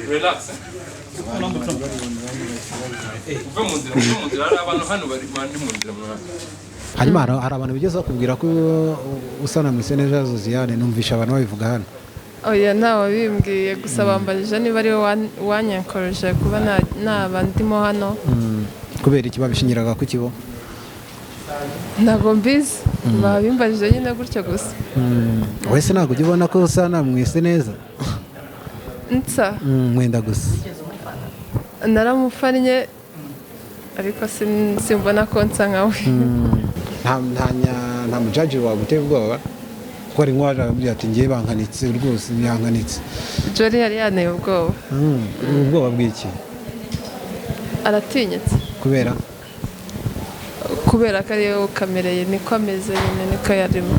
Relax. hanyuma hari abantu bigeze bakubwira ko usa na Mwiseneza Josiane, numvisha abantu babivuga hano. Oya ntawe bimbwiye gusa bambajije niba ari wanyankoreje kuba naba ndimo hano. Kubera iki babishingiraga ku kibo? Ntabwo mbizi babimbajije nyine gutyo gusa. Wese ntabwo ujya ubona ko usa na Mwiseneza? Nsa mwenda gusa naramufannye ariko simbona ko nsa nkawe. nta mujaji waguteye ubwoba ko ari nk'uwaje aramubwira ati ngiye bankanitse rwose yankanitse? Jolly yari yanteye ubwoba. Ubwoba bw'iki? Aratinyitse. Kubera ko ariyo kamereye niko ameze nyine niko yarimo.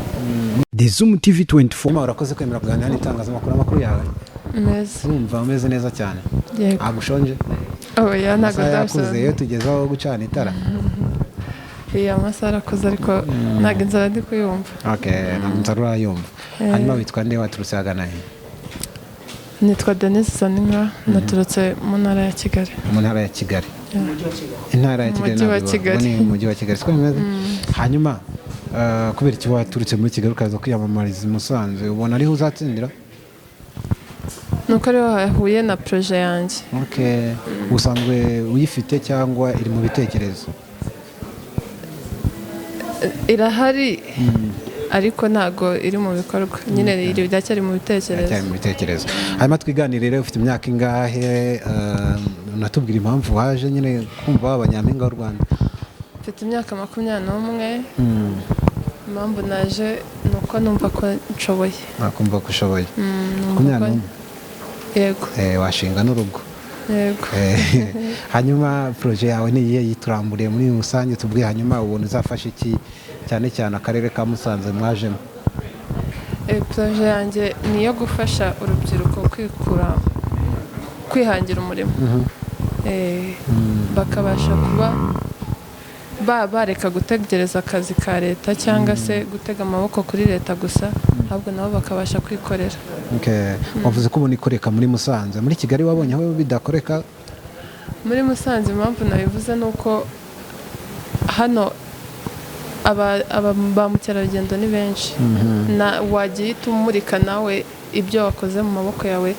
The Zoom TV 24 urakoze kwemera kuganira n'itangazamakuru amakuru yawe. Neza. Urumva umeze neza cyane? Yego. Agushonje? Oya ntabwo ndakuze iyo tugezeho gucana itara. Iya amasaha arakoze ariko ntabwo inzara ndi kuyumva. Okay, ntabwo inzara urayumva. Hanyuma witwa nde, waturutse ahagana he? Nitwa Denise Saninka, naturutse mu ntara ya Kigali. Mu ntara ya Kigali? Intara ya Kigali ni umujyi wa Kigali. Siko bimeze? Hanyuma kubera iki waturutse muri Kigali ukaza kwiyamamariza i Musanze, ubona ariho uzatsindira? Nuko ariho hahuye na projet yanjye. Okay. Usanzwe uyifite cyangwa iri mu bitekerezo? Irahari ariko ntago iri mu bikorwa. Nyine iri byacyari mu bitekerezo. Hanyuma twiganire rero, ufite imyaka ingahe? Natubwira impamvu waje nyine kumva abanyampinga w'u Rwanda. Mfite imyaka 21. Impamvu naje nuko numva ko nshoboye. Kumva ko ushoboye? 21. Yego. Washinga n'urugo? Yego. Hanyuma projet yawe ni iyihe yituramburiye muri rusange? Tubwiye hanyuma ubona uzafasha iki cyane cyane akarere ka Musanze mwajemo? Projet yanjye ni iyo gufasha urubyiruko kwihangira umurimo. Bakabasha kuba bareka gutegereza akazi ka leta cyangwa se gutega amaboko kuri leta gusa, ahubwo nabo bakabasha kwikorera. Wavuze ko ubona ikoreka muri Musanze. Muri Kigali wabonye aho bidakoreka? Muri Musanze impamvu nabivuze ni uko hano ba mukerarugendo ni benshi. Wagiye utumurika nawe ibyo wakoze mu maboko yawe,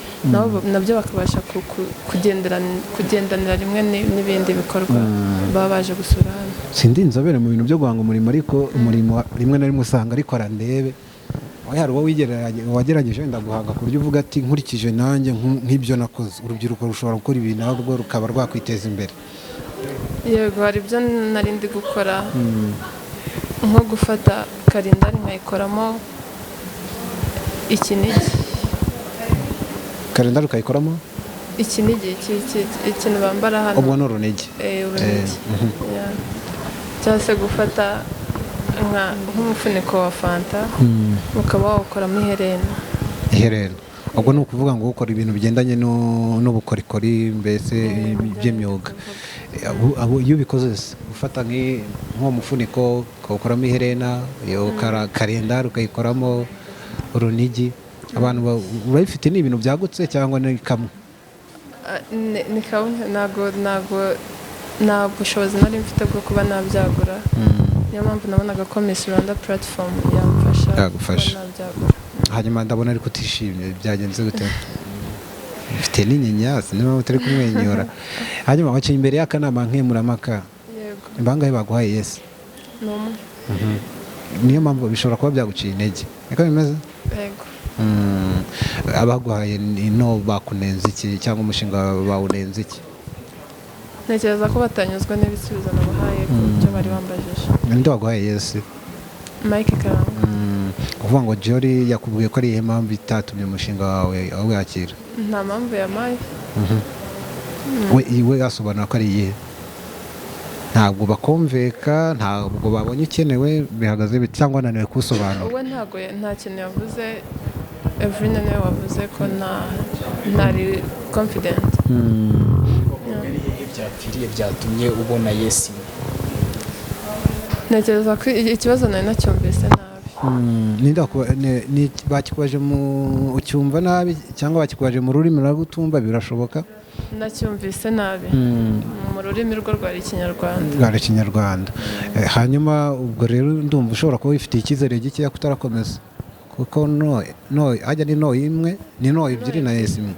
nabyo bakabasha kugendanira rimwe n'ibindi bikorwa baba baje gusura hano. Sindi inzobere mu bintu byo guhanga umurimo, ariko umurimo rimwe na rimwe usanga ariko ndebe hari uwo wagerageje wenda guhanga ku buryo uvuga ati nkurikije nanjye nk'ibyo nakoze urubyiruko rushobora gukora ibintu ahubwo rukaba rwakwiteza imbere. Yego, hari ibyo nari ndi gukora nko gufata kalendari nkayikoramo ikinigi. Kalendari ukayikoramo ikinigi, ikintu bambara hano. Ubwo ni urunigi? Urunigi. Cyangwa se gufata nk'umufuniko wa fanta ukaba wawukoramo iherena. Ubwo ni ukuvuga ngo ukora ibintu bigendanye n'ubukorikori, mbese by'imyuga. Iyo ubikoze ufata nk'uwo mufuniko ukawukoramo iherena, iyo kalendari ukayikoramo urunigi, abantu babifite ni ibintu byagutse cyangwa ni kamwe? Ni kamwe. Ntabwo bushobozi nari mfite bwo kuba nabyagura. Niyo mpamvu nabonaga ko Miss Rwanda platform yagufasha. Hanyuma ndabona ariko utishimye, byagenze gute? Mfite n'inyenyasi, niba utari kumwenyura. Hanyuma waciye imbere y'akanama nkemurampaka. Yego. Imbangahe baguhaye yes? N'umwe. Niyo mpamvu bishobora kuba byaguciye intege. Niko bimeze? Yego. Abaguhaye no bakunenze iki cyangwa umushinga bawunenze iki? Ntekereza ko batanyuzwe n'ibisubizo nabahaye ku byo bari bambajije. Ninde waguhaye yes? Mike Karangwa. Kuvuga ngo Jolly yakubwiye ko ari iyihe mpamvu itatumye umushinga wawe awakira? Nta mpamvu yamaye. We yasobanura ko ari iyihe? Ntabwo bakumveka, ntabwo babonye ukenewe, bihagaze cyangwa ananiwe kusobanura? We nta kintu yavuze. Evrine niwe wavuze ko ntari confident. Byapfiriye byatumye ubona yes? Ntekereza ko ikibazo nari nacyumvise nabi. bakikubaje mu ucyumva nabi cyangwa bakikubaje mu rurimi utumva birashoboka? Nacyumvise nabi mu rurimi rwo rwari Ikinyarwanda. Hanyuma ubwo rero ndumva ushobora kuba wifitiye icyizere gikeya kutarakomeza, kuko hajya ni no imwe ni no ebyiri na yes imwe.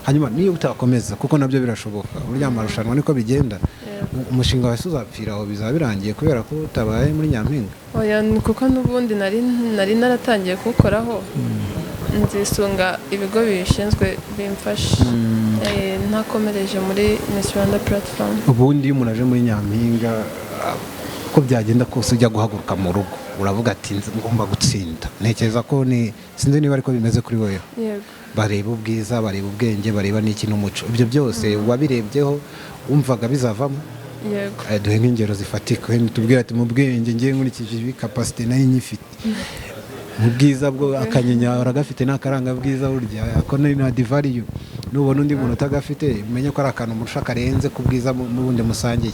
Hanyuma niyo utakomeza, kuko nabyo birashoboka, burya amarushanwa niko bigenda, umushinga wese uzapfira aho bizaba birangiye kubera ko utabaye muri Nyampinga? Oya, kuko n'ubundi nari naratangiye kuwukoraho, nzisunga ibigo bishinzwe bimfasha, ntakomereje muri Miss Rwanda platform. Ubundi iyo umuntu aje muri Nyampinga ko byagenda kose ujya guhaguruka mu rugo uravuga ati ngomba gutsinda. Ntekereza ko sinzi niba ariko bimeze kuri wowe. Yego. Bareba ubwiza, bareba ubwenge, bareba n'iki n'umuco, ibyo byose wabirebyeho wumvaga bizavamo? Yego. Duhe nk'ingero zifatika, tubwira ati mu bwenge ngiye nkurikije ibi capacity nayo nyifite, mu bwiza bwo akanyinya uragafite n'akaranga bwiza, burya ako na divariyo. Nubona undi muntu utagafite umenye ko ari akantu umurusha karenze ku bwiza n'ubundi musangiye.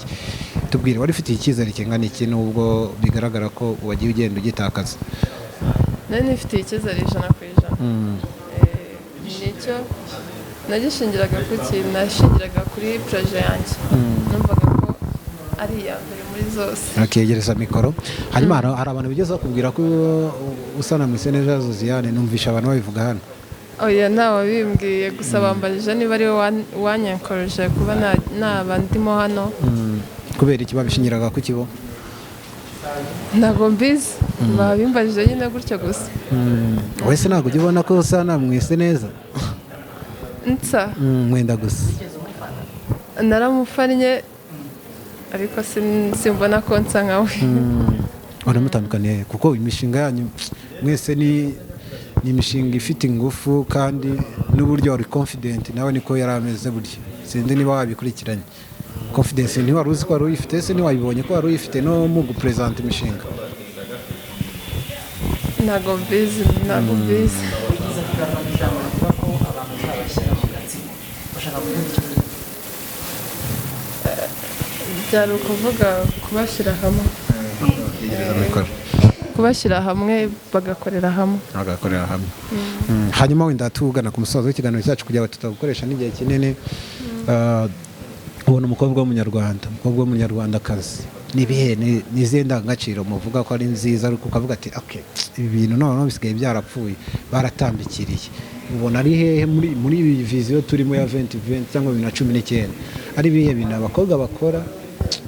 Tubwire, wari ufitiye icyizere kingana iki nubwo bigaragara ko wagiye ugenda ugitakaza? Nari nifitiye icyizere 100%. Nicyo nagishingiraga nashingiraga kuri projet yanjye, numvaga ko ari iya mbere muri zose. Akegereza mikoro. Hanyuma hari abantu bigeze bakubwira ko usa na Mwiseneza Josiane? Numvisha abantu babivuga hano. Oya, ntawe bimbwiye, gusa bambajije niba ari wanyankoreje kuba naba ndimo hano. Kubera iki babishingiraga ku kibo? Ntabwo mbizi, babimbajije nyine gutyo gusa. Wese ntabwo ujya ubona ko usa na Mwiseneza? Nsa mwenda gusa. Naramufannye ariko simbona ko nsa nkawe. Uramutandukaniye kuko imishinga yanyu mwese ni imishinga ifite ingufu, kandi n'uburyo wari confident nawe niko yari ameze burya. Sinzi niba wabikurikiranye. Confidence ntiwari uzi ko wari uyifite, se ntiwayibonye ko wari uyifite no mu gupresenta imishinga? Ntabwo mbizi. Byari ukuvuga kubashyira hamwe, kubashyira hamwe bagakorera hamwe. Hanyuma wenda tugana ku musozo w'ikiganiro cyacu kugira ngo tutagukoresha n'igihe kinini, ubona umukobwa w'umunyarwandakazi, ni izihe ndangagaciro muvuga ko ari nziza, ariko ukavuga ati ibi bintu noneho bisigaye byarapfuye, baratambikiriye? Ubona ari hehe muri iyi viziyo turimo ya 2020 cyangwa 2019, ari ibihe bintu abakobwa bakora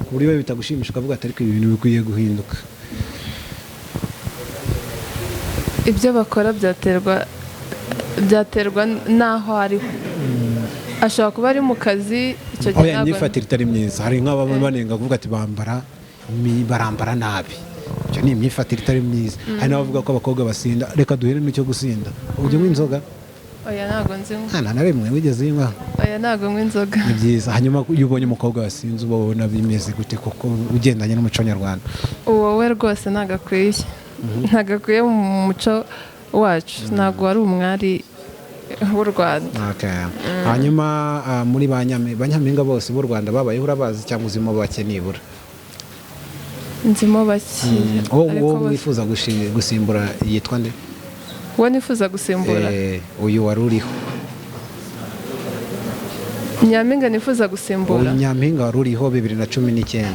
ku buryo bitagushimisha ukavuga ati ariko ibi bintu bikwiye guhinduka? Ibyo bakora byaterwa n'aho ariho. Ashobora kuba ari mu kazi, icyo gihe ntabwo imyifatire itari myiza. Hari nk'ababa banenga kuvuga ati barambara nabi, icyo ni imyifatire itari myiza. Hari n'abavuga ko abakobwa basinda. Reka duhere n'icyo gusinda. Ujya unywa inzoga? Oya, ntabwo nzinywa. Nta na rimwe wigeze uyinywa? Oya, ntabwo nywa inzoga. Ni byiza. Hanyuma iyo ubonye umukobwa wasinze uba ubona bimeze gute kuko ugendanye n'umuco nyarwanda? Uwo we rwose ntabwo akwiye mu muco wacu, ntabwo wari umwari w'u Rwanda. Hanyuma muri ba Nyampinga bose b'u Rwanda babayeho urabazi cyangwa uzimo bake nibura? Nzimo bake. Uwo wifuza gusimbura yitwa nde? Uwo nifuza gusimbura? Uyu wari uriho. Nyampinga nifuza gusimbura? Nyampinga wari uriho 2019.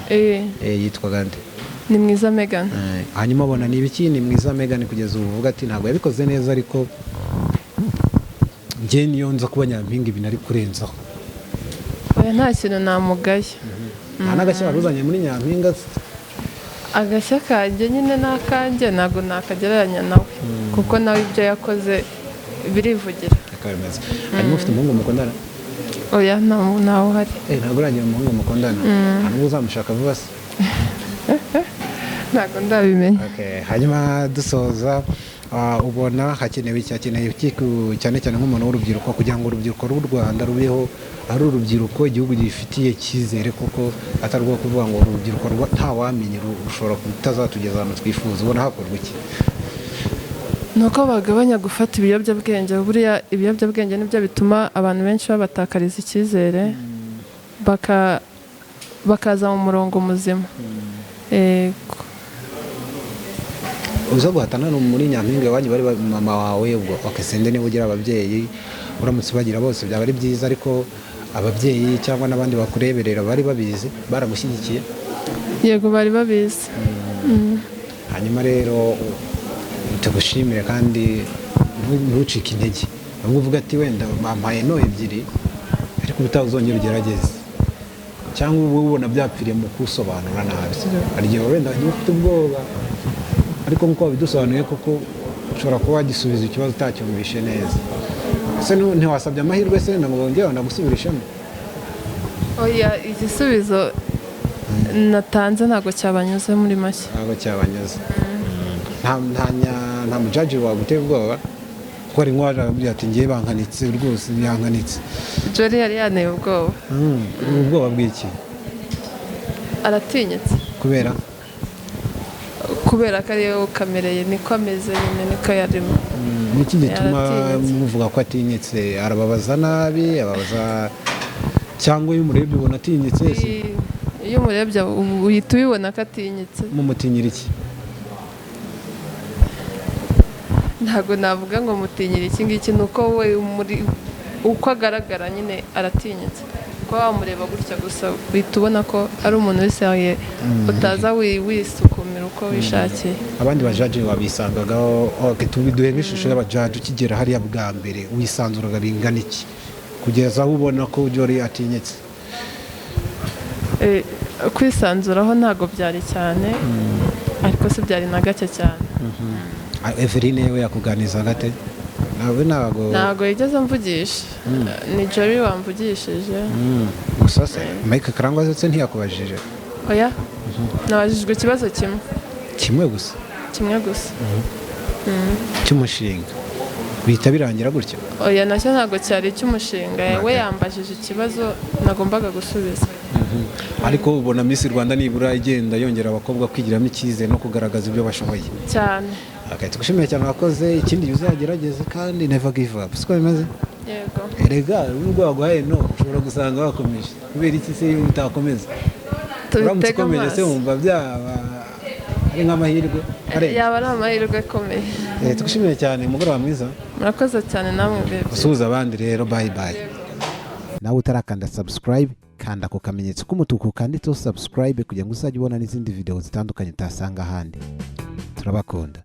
Yitwaga nde? Ni Mwiza Megan. Hanyuma abona ni ibiki ni Mwiza Megan kugeza ubu uvuga ati ntabwo yabikoze neza, ariko njye niyo nza kuba Nyampinga ibi nari kurenzaho? Oya, nta kintu namugaye. Nta n'agashya wari uzanye muri Nyampinga? Agashya kanjye nyine n'akanjye ntabwo nakagereranya nawe, kuko nawe ibyo yakoze birivugira. Hanyuma ufite umuhungu mukundana? Oya, ntawe uhari. Ntabwo uragira umuhungu mukundana? Hanyuma uzamushaka vuba se? Ntabwo ndabimenya. Hanyuma dusoza, ubona hakenewe cyane cyane nk'umuntu w'urubyiruko, kugira ngo urubyiruko rw'u Rwanda rubeho ari urubyiruko igihugu gifitiye icyizere, kuko atari rwo kuvuga ngo urubyiruko ntawamenye rushobora kutazatugeza ahantu twifuza. Ubona hakorwa iki? Nuko bagabanya gufata ibiyobyabwenge. Buriya ibiyobyabwenge nibyo bituma abantu benshi babatakariza icyizere, bakaza mu murongo muzima. uza guhatana no muri Nyampinga wanyu bari mama wawe ubwo okesende niba ugira ababyeyi uramutse bagira bose byaba ari byiza ariko ababyeyi cyangwa n'abandi bakureberera bari babizi baragushyigikiye yego bari babizi hanyuma rero tugushimire kandi ntucike intege ahubwo uvuga ati wenda bampaye no ebyiri ariko utazongera ugerageze cyangwa ubu ubona byapfiriye mu kusobanura nabi ariko wenda ufite ubwoba ariko nkuko wabidusobanuye koko ushobora kuba wagisubiza ikibazo utacyumvishe neza ese ntiwasabye amahirwe se ngo bongere banagusubirishemo oya igisubizo natanze ntabwo cyabanyuze muri make ntabwo cyabanyuze nta mujaji waguteye ubwoba ko ari nk'uwaravuye ati ngiye bankanitse rwose yankanitse Jolly yari yaneye ubwoba ubwoba bw'iki aratinyitse kubera ko ariyo kamereye niko ameze nyine niko yarimo niki gituma muvuga ko atinyitse arababaza nabi ababaza cyangwa iyo umurebye ubona atinyitse iyo umurebye uhita ubibona ko atinyitse mumutinyira iki ntabwo navuga ngo mutinyira iki ngiki ni uko we uko agaragara nyine aratinyitse kuba wamureba gutya gusa uhita ubona ko ari umuntu wese utaza wisukumira uko wishakiye abandi bajaji wabisangagaho tubiduhe nk'ishusho y'abajaji ukigera hariya bwa mbere wisanzuraga bingana iki kugeza aho ubona ko Jolly atinyitse kwisanzuraho ntabwo byari cyane ariko si byari na gake cyane Eveline we yakuganiza gate ntabwo yigeze mvugisha ni Jolly wamvugishije gusa se Mike Karangwa ndetse ntiyakubajije oya nabajijwe ikibazo kimwe gusa cy'umushinga bihita birangira gutya oya nacyo ntabwo cyari icy'umushinga we yambajije ikibazo nagombaga gusubiza ariko ubona Miss Rwanda nibura igenda yongera abakobwa kwigiramo icyizere no kugaragaza ibyo bashoboye cyane tugushimiye cyane wakoze ikindi uzagerageze kandi never give up siko bimeze yego erega nubwo waguhaye no ushobora gusanga wakomeje kubera iki se iyo utakomeza uramutse ukomeje se wumva byaba ari nk'amahirwe yaba ari amahirwe akomeye tugushimiye cyane umugoroba mwiza murakoze cyane namwe usuhuza abandi rero bye bye nawe utarakanda subscribe kanda ku kamenyetso k'umutuku kanditseho subscribe kugira ngo uzajye ubona n'izindi video zitandukanye utasanga ahandi turabakunda